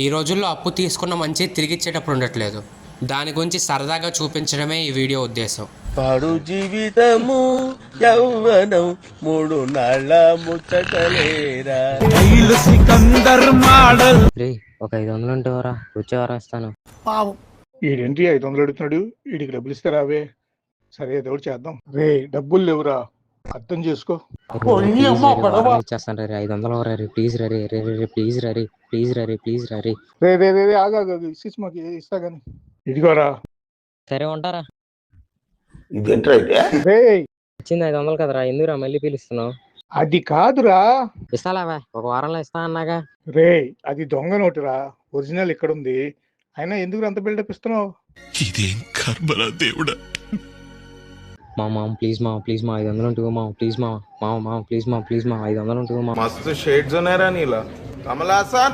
ఈ రోజుల్లో అప్పు తీసుకున్న మంచి తిరిగిచ్చేటప్పుడు ఉండట్లేదు. దాని గురించి సరదాగా చూపించడమే ఈ వీడియో ఉద్దేశం. పాడు జీవితము యౌవనం మూడు నాళ్ళ ముచ్చటలేరా. రే ఒక 500 ఉంటేవరా వచ్చే వారం ఇస్తాను. ఈడేంటి 500 అడుగుతున్నాడు, వీడికి డబ్బులు ఇస్తే రావే. సరే ఏదో ఒకటి చేద్దాం. రే డబ్బులు లేవురా, అర్థం చేసుకో. ఇచ్చేస్తాను రే 500 రే ప్లీజ్ రే రే రే రే ప్లీజ్ రే రే ప్లీజ్ రే రే ప్లీజ్ రే రే. రే రే రే ఆగా ఇచ్చేసి మాకు ఇస్తా గానీ. ఇదిగోరా. సరే ఉంటారా. రే వచ్చింది 500 కదరా, ఎందుకురా మళ్ళీ పిలుస్తున్నావు? అది కాదురా. ఇస్తాలావా, ఒక వారంలో ఇస్తా అన్నాగా. రే అది దొంగ నోటురా, ఒరిజినల్ ఇక్కడ ఉంది. అయినా ఎందుకు అంత బిల్డప్ ఇస్తున్నావు? ఇదేం కర్మరా దేవుడా. మామ ప్లీజ్ మా 500 ఉంటుంది మా ప్లీజ్ మా ప్లీజ్ మా 500 ఉంటుంది మా. मस्त शेड्स होणार नीला कमला हसन